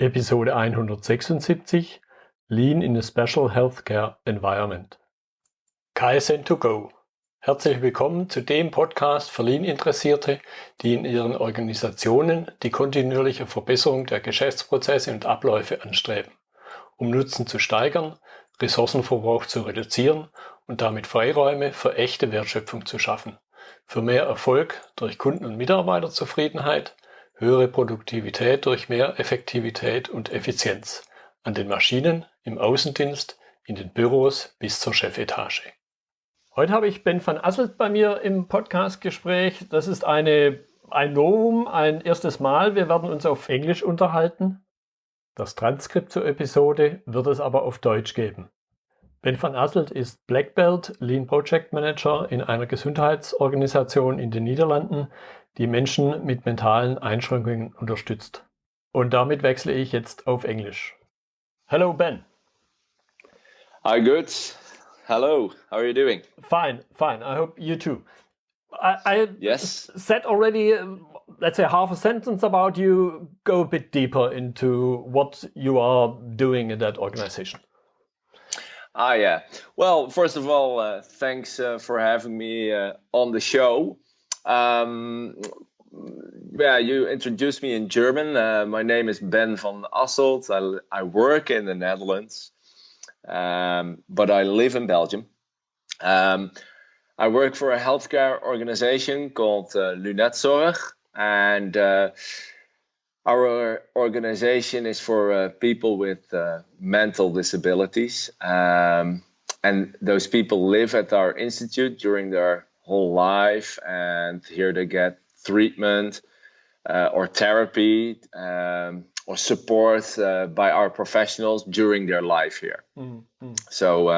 Episode 176 Lean in a Special Healthcare Environment. Kaizen to go. Herzlich willkommen zu dem Podcast für Lean-Interessierte, die in ihren Organisationen die kontinuierliche Verbesserung der Geschäftsprozesse und Abläufe anstreben, um Nutzen zu steigern, Ressourcenverbrauch zu reduzieren und damit Freiräume für echte Wertschöpfung zu schaffen, für mehr Erfolg durch Kunden- und Mitarbeiterzufriedenheit, höhere Produktivität durch mehr Effektivität und Effizienz an den Maschinen, im Außendienst, in den Büros bis zur Chefetage. Heute habe ich Ben van Asselt bei mir im Podcast-Gespräch. Das ist ein Novum, ein erstes Mal. Wir werden uns auf Englisch unterhalten. Das Transkript zur Episode wird es aber auf Deutsch geben. Ben van Asselt ist Black Belt Lean Project Manager in einer Gesundheitsorganisation in den Niederlanden, die Menschen mit mentalen Einschränkungen unterstützt. Und damit wechsle ich jetzt auf Englisch. Hello, Ben. Hi, good. Hello. How are you doing? Fine. I hope you too. I Yes. said already, let's say half a sentence about you. Go a bit deeper into what you are doing in that organization. Yeah. Well, first of all, thanks for having me on the show. You introduced me in German. My name is Ben van Asselt. I work in the Netherlands, but I live in Belgium. I work for a healthcare organization called Lean-Ansätze, and our organization is for people with mental disabilities, and those people live at our institute during their whole life, and here they get treatment or therapy or support by our professionals during their life here. Mm-hmm. So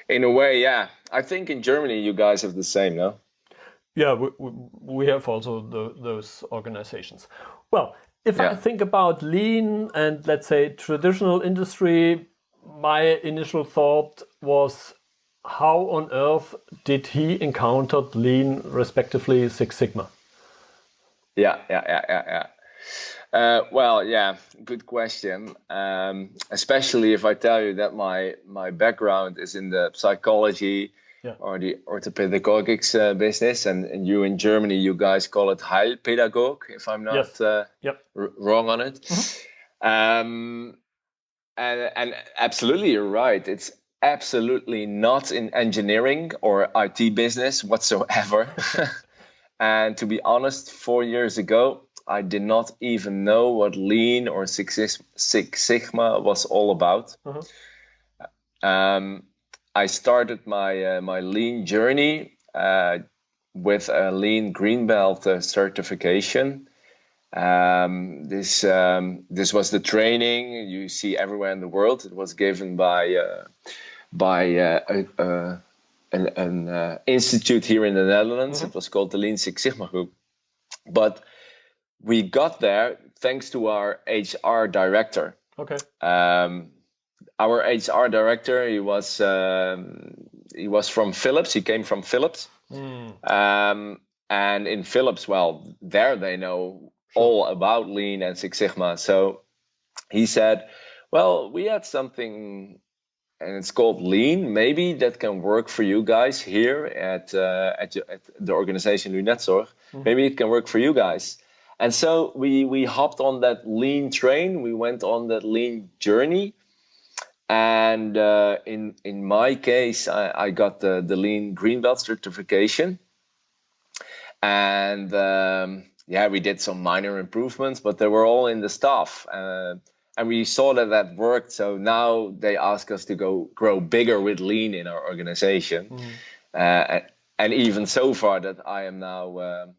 in a way, I think in Germany you guys have the same, no? Yeah, we have also those organizations. Well, if I think about Lean and, let's say, traditional industry, my initial thought was, how on earth did he encounter Lean, respectively Six Sigma? Yeah. Good question. Especially if I tell you that my background is in the psychology or the orthopedagogics business, and you in Germany, you guys call it Heilpädagog, if I'm not wrong on it. Mm-hmm. And absolutely, you're right. It's absolutely not in engineering or IT business whatsoever. And to be honest, 4 years ago, I did not even know what Lean or Six Sigma was all about. Uh-huh. I started my Lean journey with a Lean Green Belt certification. This was the training you see everywhere in the world. It was given by an institute here in the Netherlands. Mm-hmm. It was called the Lean Six Sigma Group. But we got there thanks to our HR director. Okay. Our HR director, he was from Philips. He came from Philips. And in Philips, there they know all about Lean and Six Sigma. So he said, we had something, and it's called Lean. Maybe that can work for you guys here at the organization Lean-Ansätze. Mm-hmm. Maybe it can work for you guys. And so we hopped on that Lean train. We went on that Lean journey. And in my case, I got the Lean Green Belt certification. And we did some minor improvements, but they were all in the staff. And we saw that worked. So now they ask us to grow bigger with Lean in our organization. Mm. And even so far that I am now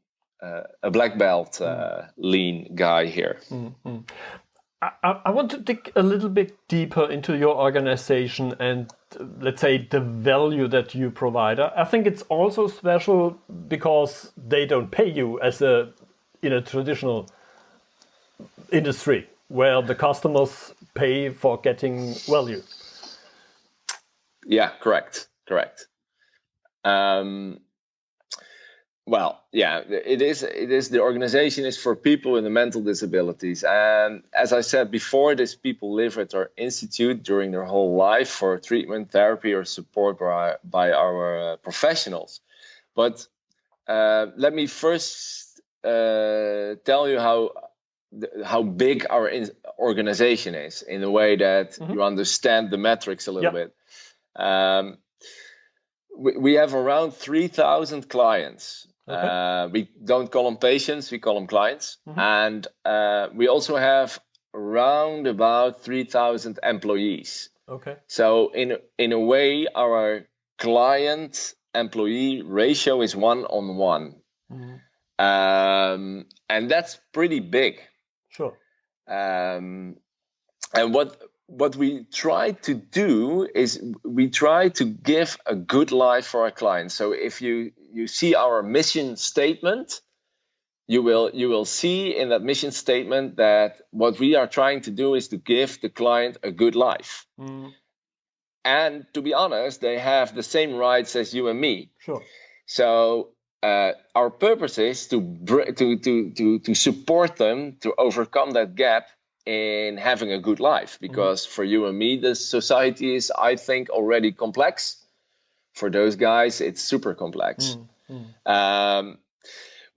a black belt Lean guy here. Mm-hmm. I want to dig a little bit deeper into your organization and, let's say, the value that you provide. I think it's also special because they don't pay you in a traditional industry where the customers pay for getting value. Yeah, correct. Well, yeah, it is. The organization is for people with mental disabilities. And as I said before, these people live at our institute during their whole life for treatment, therapy, or support by our professionals. But let me first tell you how big our organization is, in a way that you understand the metrics a little bit. We have around 3,000 clients. Okay. We don't call them patients, we call them clients. And we also have around about 3,000 employees. Okay. So in a way, our client-employee ratio is 1-on-1. And that's pretty big. Sure. And what we try to do is we try to give a good life for our clients. So if you see our mission statement, you will see in that mission statement that what we are trying to do is to give the client a good life. And to be honest, they have the same rights as you and me. Sure. So our purpose is to support them to overcome that gap in having a good life, because for you and me, the society is, I think, already complex. For those guys, it's super complex.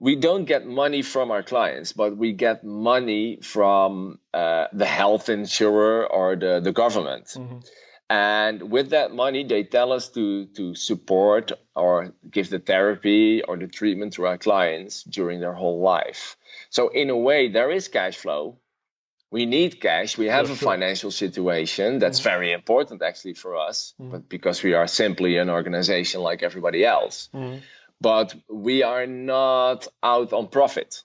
We don't get money from our clients, but we get money from the health insurer or the government. And with that money, they tell us to support or give the therapy or the treatment to our clients during their whole life. So in a way, there is cash flow. We need cash. We have a financial situation that's very important actually for us, but because we are simply an organization like everybody else. But we are not out on profit.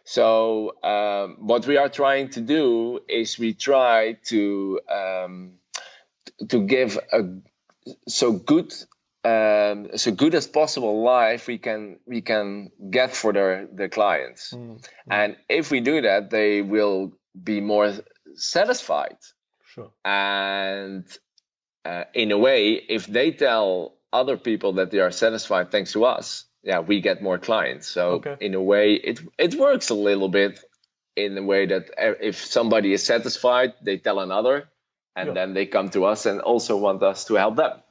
So what we are trying to do is we try to give a so good as possible life we can get for the clients. And if we do that, they will be more satisfied. Sure. And in a way, if they tell other people that they are satisfied thanks to us, we get more clients. So in a way, it works a little bit in the way that if somebody is satisfied, they tell another, and then they come to us and also want us to help them.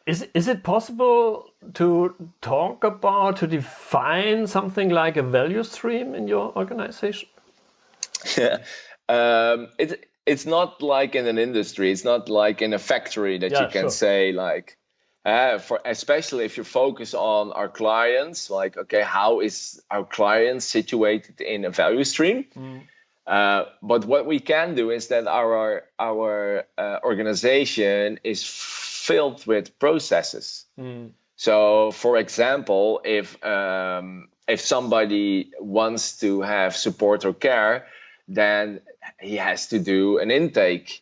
Is it possible to talk about, to define something like a value stream in your organization? It's not like in an industry. It's not like in a factory that you can say like, for especially if you focus on our clients, like, okay, how is our client situated in a value stream? But what we can do is that our organization is filled with processes. So, for example, if somebody wants to have support or care, then he has to do an intake.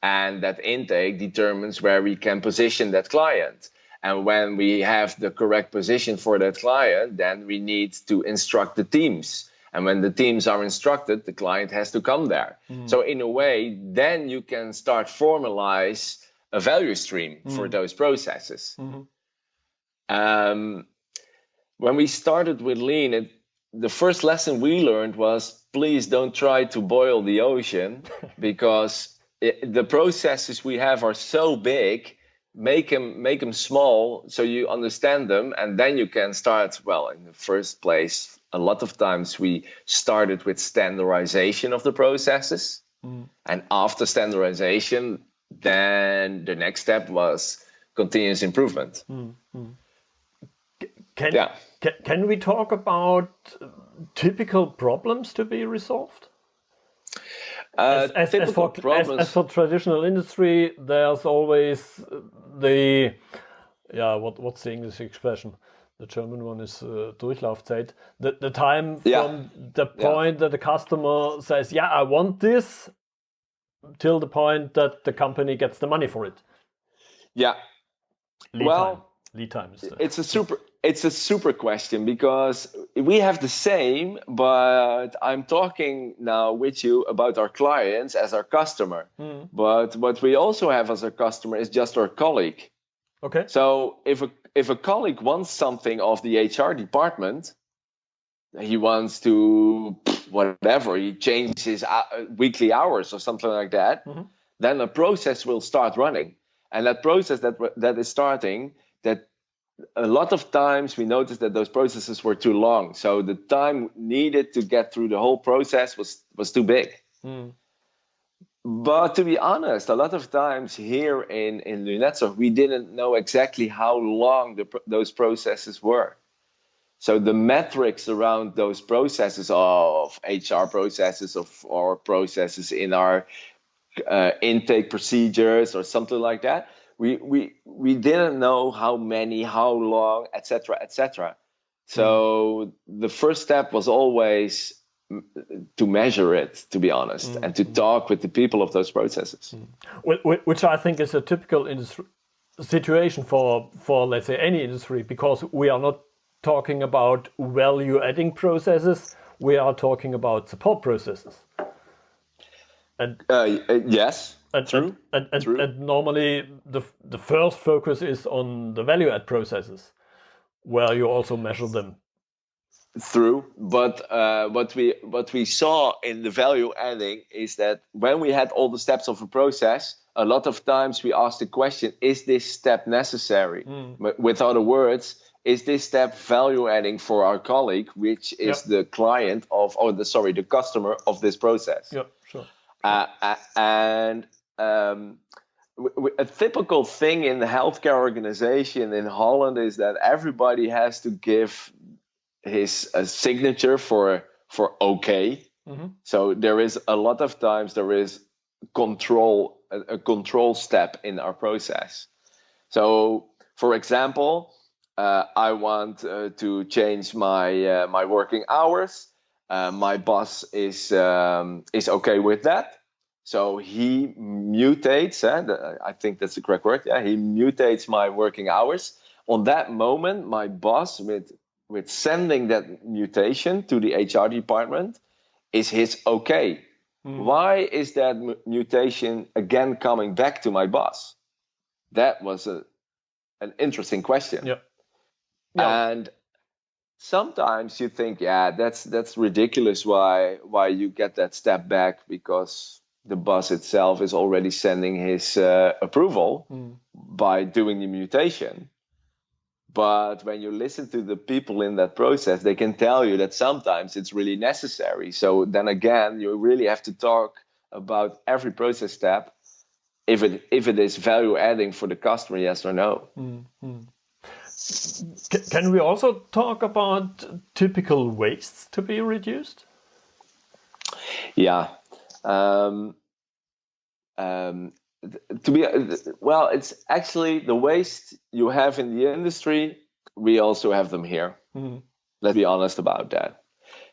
And that intake determines where we can position that client. And when we have the correct position for that client, then we need to instruct the teams. And when the teams are instructed, the client has to come there. So in a way, then you can start formalize a value stream for those processes. When we started with Lean, the first lesson we learned was, please don't try to boil the ocean, because the processes we have are so big. Make them small so you understand them, and then you can start. Well, in the first place, a lot of times we started with standardization of the processes, and after standardization, then the next step was continuous improvement. Can we talk about typical problems to be resolved? As for traditional industry, there's always what's the English expression? The German one is Durchlaufzeit. The time from the point that the customer says, I want this, till the point that the company gets the money for it. Lead time is it's a super question, because we have the same, but I'm talking now with you about our clients as our customer. But what we also have as our customer is just our colleague. Okay. So if a colleague wants something of the HR department, he wants to whatever, he changes his weekly hours or something like that, then the process will start running. And that process that is starting, that a lot of times we noticed that those processes were too long. So the time needed to get through the whole process was too big. But to be honest, a lot of times here in Lean-Ansätze, we didn't know exactly how long those processes were. So the metrics around those processes of HR processes or processes in our intake procedures or something like that, we didn't know how many, how long, etc., etc. So the first step was always to measure it, to be honest, and to talk with the people of those processes. Which I think is a typical situation for, let's say, any industry, because we are not talking about value-adding processes, we are talking about support processes. And yes, true. And normally the first focus is on the value-add processes, where you also measure them. True, but what we saw in the value adding is that when we had all the steps of a process, a lot of times we asked the question: is this step necessary? With other words, is this step value adding for our colleague, which is the client of, the customer of this process? Yeah, sure. And a typical thing in the healthcare organization in Holland is that everybody has to give his signature for okay. So there is a lot of times there is a control step in our process. So for example, I want to change my working hours. My boss is okay with that. So he mutates, I think that's the correct word. Yeah, he mutates my working hours. On that moment, my boss, with sending that mutation to the HR department, is his okay. Why is that mutation again coming back to my boss? That was an interesting question. Yeah. And sometimes you think, that's ridiculous. Why you get that step back, because the boss itself is already sending his approval by doing the mutation. But when you listen to the people in that process, they can tell you that sometimes it's really necessary. So then again, you really have to talk about every process step, if it is value adding for the customer, yes or no. Can we also talk about typical wastes to be reduced? Yeah. It's actually the waste you have in the industry, we also have them here. Let's be honest about that.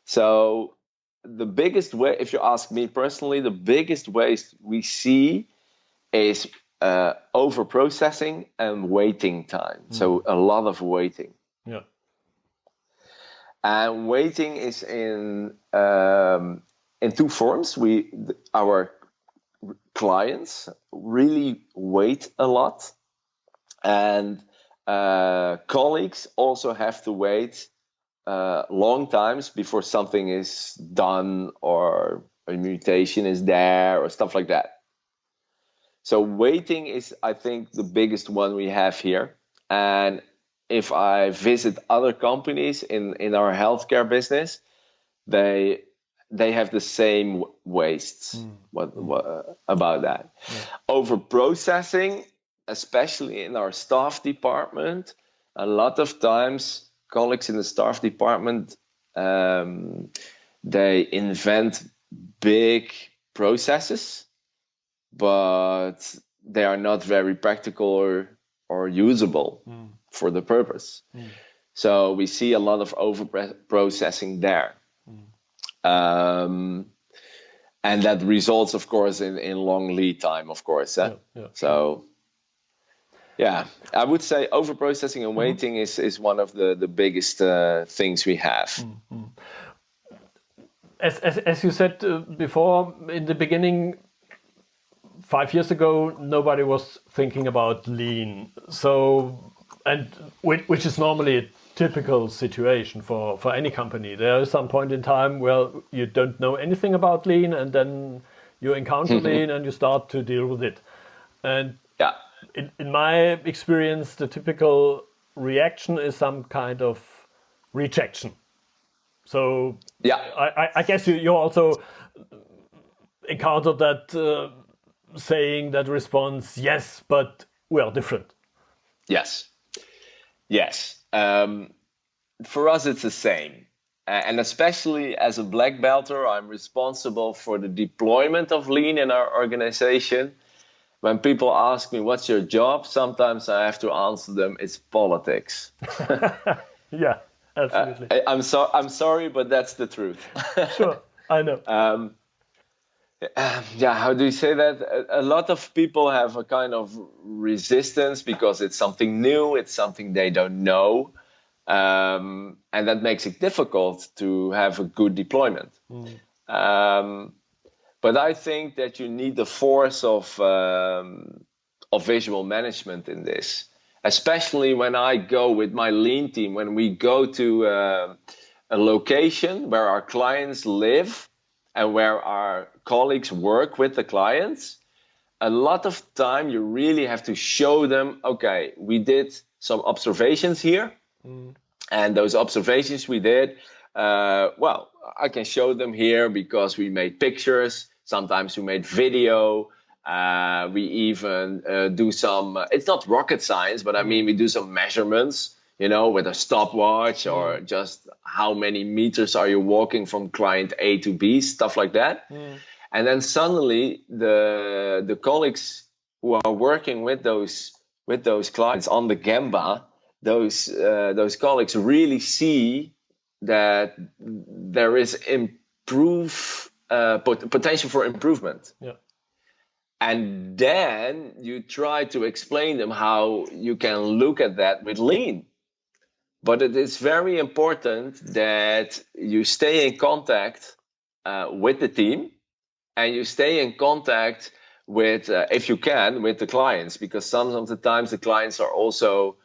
So the biggest way, if you ask me personally, the biggest waste we see is over processing and waiting time. So a lot of waiting. Yeah. And waiting is in two forms. Our clients really wait a lot, and colleagues also have to wait long times before something is done or a mutation is there or stuff like that. So waiting is, I think, the biggest one we have here. And if I visit other companies in our healthcare business, they have the same wastes. What about that? Yeah. Over processing, especially in our staff department, a lot of times colleagues in the staff department, they invent big processes, but they are not very practical or usable for the purpose. So we see a lot of over processing there. And that results, of course, in long lead time, of course. So, I would say over processing and waiting is one of the biggest things we have. As you said before, in the beginning, 5 years ago, nobody was thinking about lean. So, and which is normally a typical situation for any company. There is some point in time where you don't know anything about lean, and then you encounter lean and you start to deal with it. And Yeah. in my experience, the typical reaction is some kind of rejection. So Yeah. I guess you also encountered that saying, that response, yes, but we are different. Yes. For us, it's the same. And especially as a black belter, I'm responsible for the deployment of Lean in our organization. When people ask me, what's your job? Sometimes I have to answer them, it's politics. Yeah, absolutely. I'm sorry, but that's the truth. Sure, I know. How do you say that? A lot of people have a kind of resistance because it's something new, it's something they don't know. And that makes it difficult to have a good deployment. But I think that you need the force of visual management in this, especially when I go with my Lean team, when we go to a location where our clients live and where our colleagues work with the clients. A lot of time you really have to show them, okay, we did some observations here. And those observations we did, I can show them here because we made pictures. Sometimes we made video. We even do some, it's not rocket science, but I mean, we do some measurements, with a stopwatch or just how many meters are you walking from client A to B, stuff like that. And then suddenly the colleagues who are working with those clients on the Gemba, those colleagues really see that there is potential for improvement. Yeah. And then you try to explain them how you can look at that with Lean. But it is very important that you stay in contact with the team, and you stay in contact with, if you can, with the clients, because some of the times the clients are also,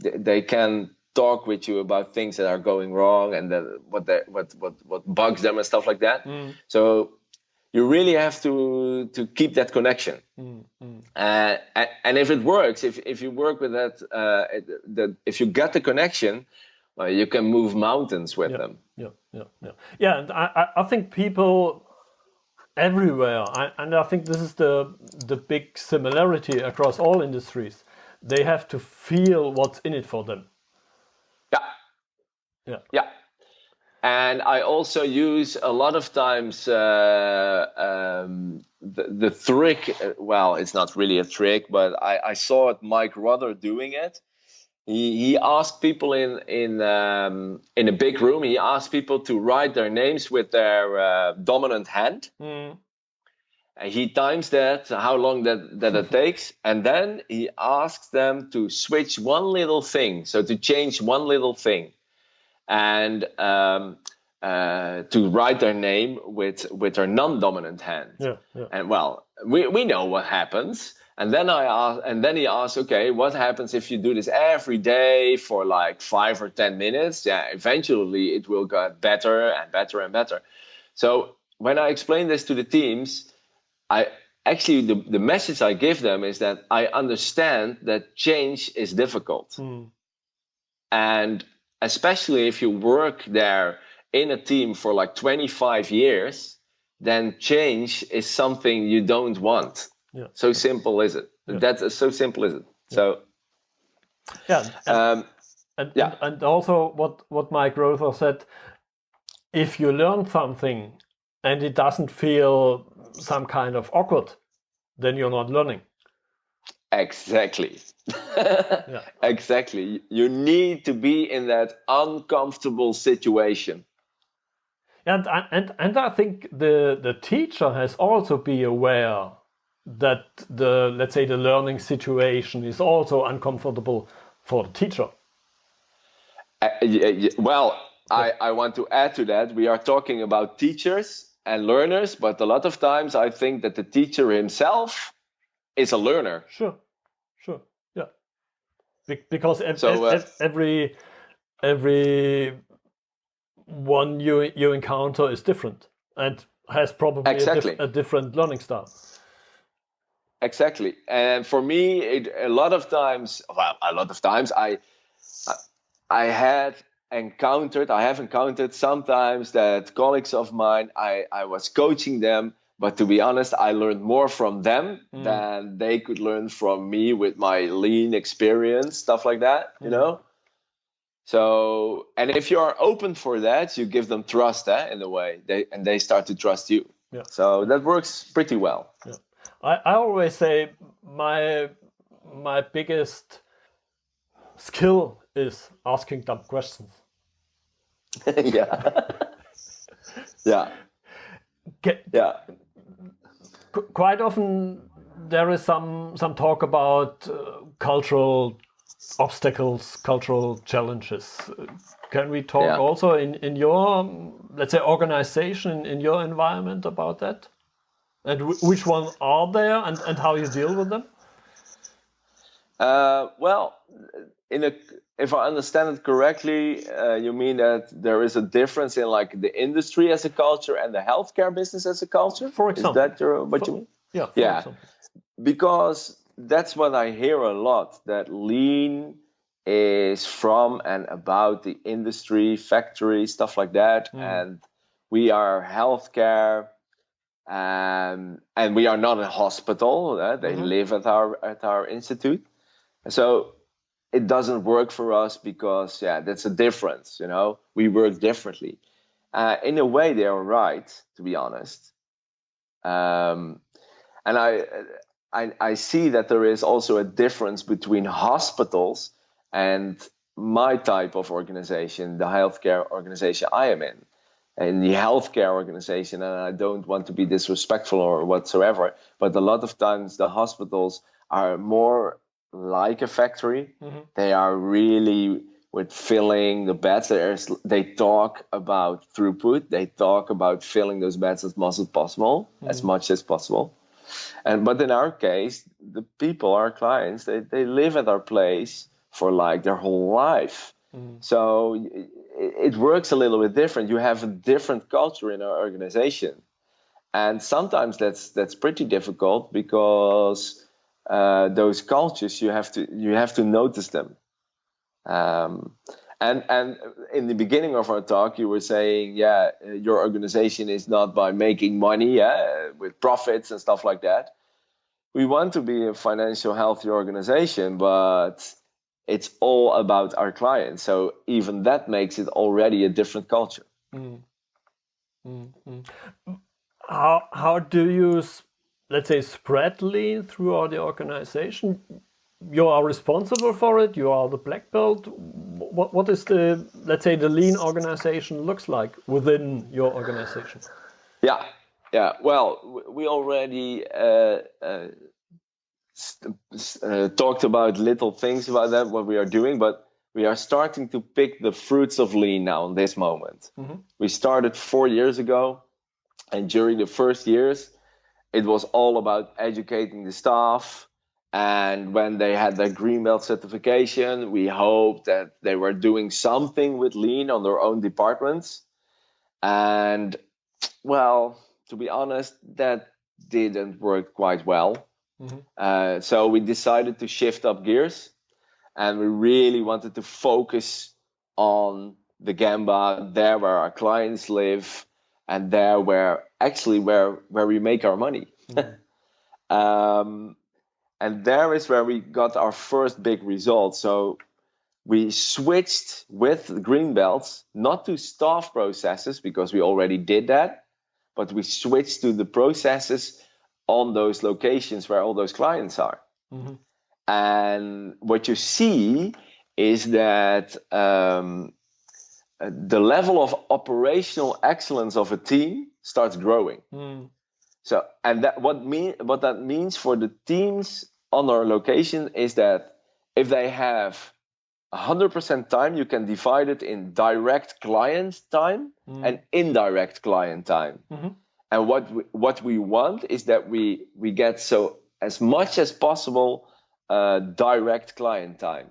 they can talk with you about things that are going wrong and what bugs them and stuff like that. So you really have to keep that connection. And if it works, if you work with that, if you get the connection, you can move mountains with them. Yeah, and I think people everywhere, and I think this is the big similarity across all industries, they have to feel what's in it for them. Yeah. And I also use a lot of times the trick. Well, it's not really a trick, but I saw it Mike Rudder doing it. He asked people in a big room. He asked people to write their names with their dominant hand. And he times that, how long that it takes, and then he asks them to switch one little thing, so to change one little thing, and to write their name with their non-dominant hand. And we know what happens. And then he asks, okay, what happens if you do this every day for like 5 or 10 minutes? Yeah, eventually it will get better and better and better. So when I explain this to the teams, the message I give them is that I understand that change is difficult. And especially if you work there in a team for like 25 years, then change is something you don't want. So simple is it. That's so simple is it. So and also what Mike Rother said, if you learn something and it doesn't feel some kind of awkward, then you're not learning. Exactly. Exactly. You need to be in that uncomfortable situation. And I think the teacher has also be aware that let's say the learning situation is also uncomfortable for the teacher. I want to add to that. We are talking about teachers, and learners, but a lot of times I think that the teacher himself is a learner. Sure, yeah. Because every one you encounter is different and has probably a different learning style. Exactly. And for me, I have encountered sometimes that colleagues of mine, I was coaching them, but to be honest, I learned more from them than they could learn from me with my lean experience, stuff like that, you know? So, and if you are open for that, you give them trust in a way, they start to trust you. Yeah. So that works pretty well. Yeah. I always say my biggest skill is asking dumb questions. Yeah. Yeah. Quite often there is some talk about cultural obstacles, cultural challenges. Can we talk also in your, let's say, organization, in your environment about that? And which ones are there and how you deal with them? Well, if I understand it correctly, you mean that there is a difference in like the industry as a culture and the healthcare business as a culture? For example. Is that what you mean? Yeah, for example. Because that's what I hear a lot, that lean is from and about the industry, factory, stuff like that. And we are healthcare. And we are not a hospital. They live at our institute, so it doesn't work for us because that's a difference. You know, we work differently. In a way, they are right, to be honest. And I see that there is also a difference between hospitals and my type of organization, the healthcare organization I am in. And the healthcare organization, and I don't want to be disrespectful or whatsoever, but a lot of times the hospitals are more like a factory. They are really with filling the beds. They talk about throughput. They talk about filling those beds as much as possible, But in our case, the people, our clients, they live at our place for like their whole life. So it works a little bit different. You have a different culture in our organization, and sometimes that's pretty difficult because those cultures you have to notice them. And in the beginning of our talk, you were saying, your organization is not by making money, with profits and stuff like that. We want to be a financial healthy organization, but it's all about our clients. So even that makes it already a different culture. How do you, let's say, spread lean throughout the organization? You are responsible for it. You are the black belt. What is the, let's say, the lean organization looks like within your organization? Yeah. Well, we already talked about little things about that, what we are doing, but we are starting to pick the fruits of lean now in this moment. We started 4 years ago, and during the first years, it was all about educating the staff. And when they had their green belt certification, we hoped that they were doing something with lean on their own departments. And well, to be honest, that didn't work quite well. So we decided to shift up gears, and we really wanted to focus on the Gamba, there where our clients live, and there where we make our money. And there is where we got our first big result. So we switched with the green belts, not to staff processes, because we already did that, but we switched to the processes on those locations where all those clients are. And what you see is that the level of operational excellence of a team starts growing. So, and that what that means for the teams on our location is that if they have 100% time, you can divide it in direct client time and indirect client time. And what we want is that we get so as much as possible direct client time.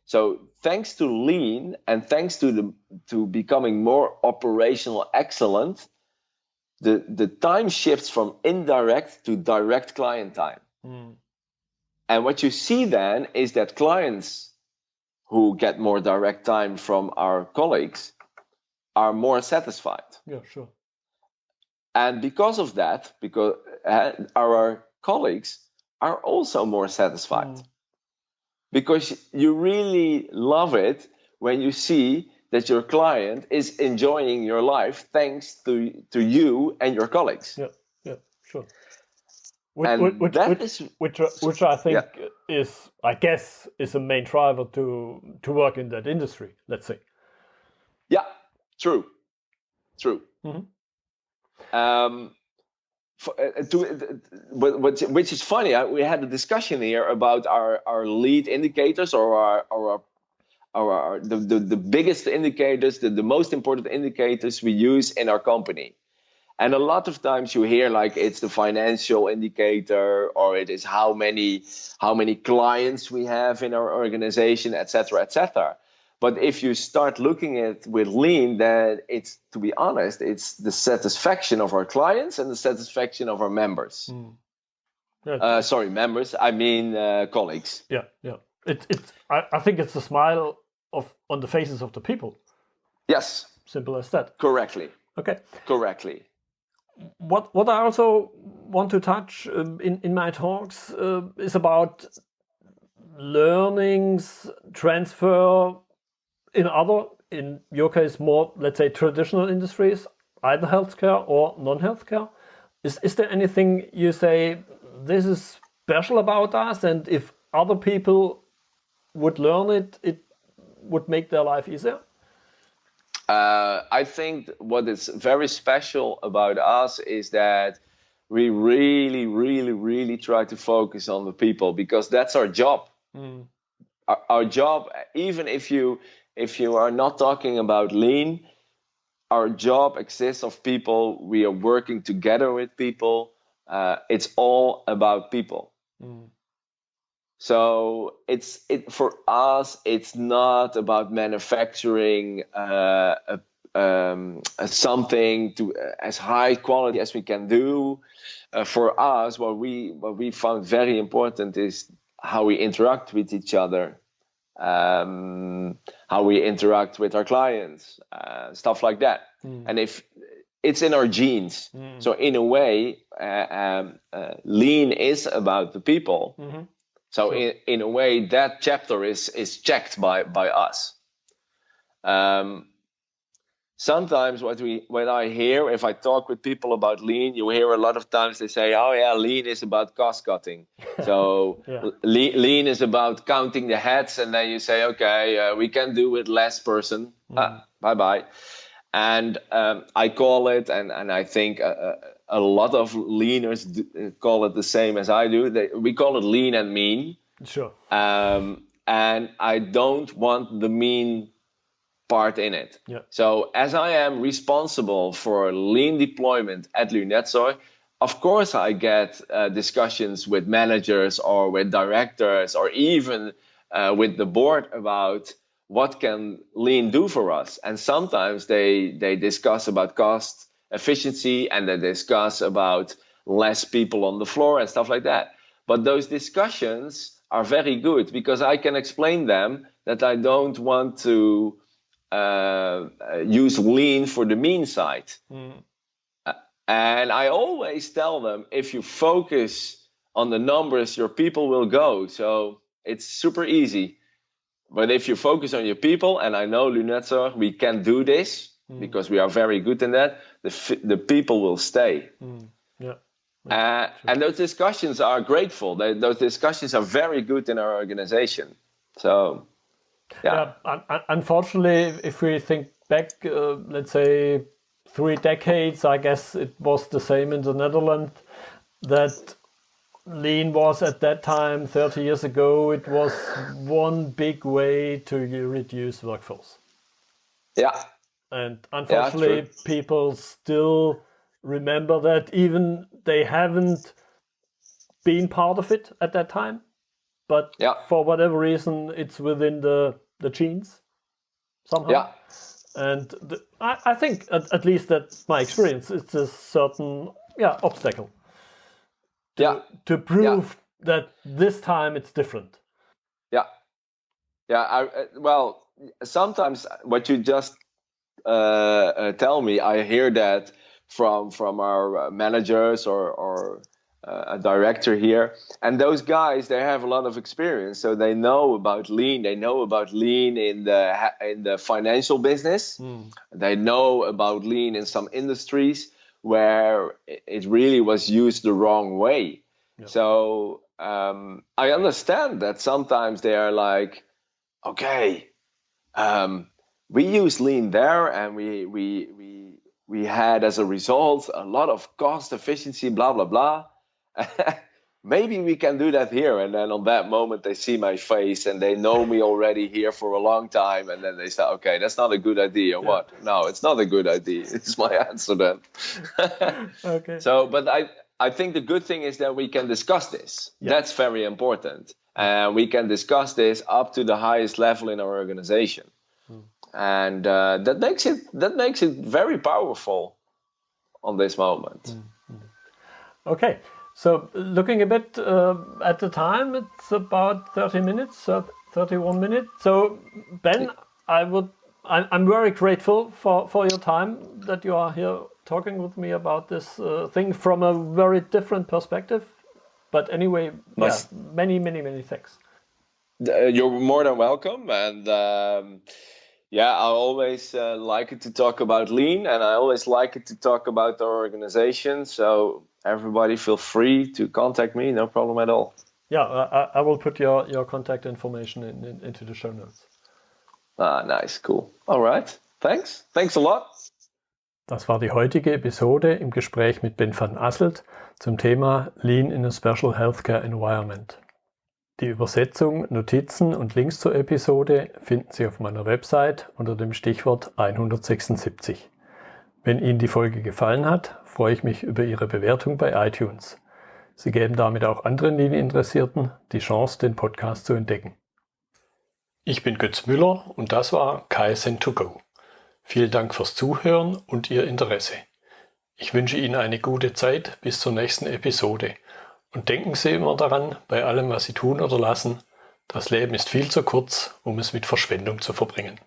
So thanks to Lean and thanks to becoming more operational excellent, the time shifts from indirect to direct client time. And what you see then is that clients who get more direct time from our colleagues are more satisfied. Yeah, sure. And because of that, because our colleagues are also more satisfied. Because you really love it when you see that your client is enjoying your life thanks to you and your colleagues. Yeah, sure. Which I think is, I guess, is a main driver to work in that industry, let's say. Yeah, true. Which is funny. We had a discussion here about our lead indicators, or the biggest indicators, the most important indicators we use in our company. And a lot of times you hear like it's the financial indicator, or it is how many clients we have in our organization, etc., etc. But if you start looking at it with Lean, then it's, to be honest, it's the satisfaction of our clients and the satisfaction of our members. Sorry, members. I mean colleagues. Yeah. I think it's the smile on the faces of the people. Yes. Simple as that. Correctly. Okay. Correctly. What I also want to touch in my talks is about learnings, transfer in your case, more, let's say, traditional industries, either healthcare or non-healthcare. Is there anything you say, this is special about us, and if other people would learn it, it would make their life easier? I think what is very special about us is that we really, really, really try to focus on the people, because that's our job. Our job, even if you are not talking about Lean, our job exists of people. We are working together with people. It's all about people. So for us, it's not about manufacturing something to as high quality as we can do. For us, what we found very important is how we interact with each other, how we interact with our clients, stuff like that. And if it's in our genes, so in a way, Lean is about the people. So sure. in a way, that chapter is checked by us. Sometimes when I hear, if I talk with people about Lean, you hear a lot of times they say, oh yeah, Lean is about cost cutting. So yeah. Lean is about counting the heads, and then you say, okay, we can do with less person. Bye-bye. And I call it, and I think a lot of leaners call it the same as I do. We call it lean and mean. Sure. And I don't want the mean part in it. Yeah. So as I am responsible for Lean deployment at Lunetzoy, of course I get discussions with managers or with directors or even with the board about what can Lean do for us. And sometimes they discuss about cost efficiency, and they discuss about less people on the floor and stuff like that. But those discussions are very good, because I can explain them that I don't want to use Lean for the mean side. And I always tell them, if you focus on the numbers, your people will go. So it's super easy. But if you focus on your people, and I know Lunetzoy, we can do this because we are very good in that, the people will stay. Yeah. And those discussions are grateful. Those discussions are very good in our organization. So, yeah. Unfortunately, if we think back, let's say 3 decades, I guess it was the same in the Netherlands, that Lean was at that time, 30 years ago, it was one big way to reduce workforce. Yeah. And unfortunately, people still remember that even they haven't been part of it at that time, but for whatever reason, it's within the genes somehow. Yeah. And I think, at least that's my experience, it's a certain obstacle to prove that this time it's different. Well, sometimes what you just tell me, I hear that from our managers or a director here, and those guys, they have a lot of experience, so they know about lean. They know about lean in the financial business. They know about lean in some industries where it really was used the wrong way. So I understand that sometimes they are like, okay, we use lean there, and we had as a result a lot of cost efficiency, blah blah blah. Maybe we can do that here. And then on that moment, they see my face and they know me already here for a long time. And then they say, okay, that's not a good idea. What? No, it's not a good idea. It's my answer then. Okay. So, but I think the good thing is that we can discuss this. That's very important. And we can discuss this up to the highest level in our organization. And that makes it very powerful on this moment. Okay. So looking a bit at the time, it's about 30 minutes, 31 minutes. So Ben, I'm very grateful for your time that you are here talking with me about this thing from a very different perspective. But anyway, many thanks. You're more than welcome. And I always like it to talk about lean, and I always like it to talk about our organization. So everybody feel free to contact me, no problem at all. Yeah, I will put your contact information into the show notes. Nice, cool. All right, thanks a lot. Das war die heutige Episode im Gespräch mit Ben van Asselt zum Thema Lean in a Special Healthcare Environment. Die Übersetzung, Notizen und Links zur Episode finden Sie auf meiner Website unter dem Stichwort 176. Wenn Ihnen die Folge gefallen hat, freue ich mich über Ihre Bewertung bei iTunes. Sie geben damit auch anderen Lean-Interessierten die Chance, den Podcast zu entdecken. Ich bin Götz Müller und das war Kaizen to go. Vielen Dank fürs Zuhören und Ihr Interesse. Ich wünsche Ihnen eine gute Zeit bis zur nächsten Episode. Und denken Sie immer daran, bei allem, was Sie tun oder lassen, das Leben ist viel zu kurz, um es mit Verschwendung zu verbringen.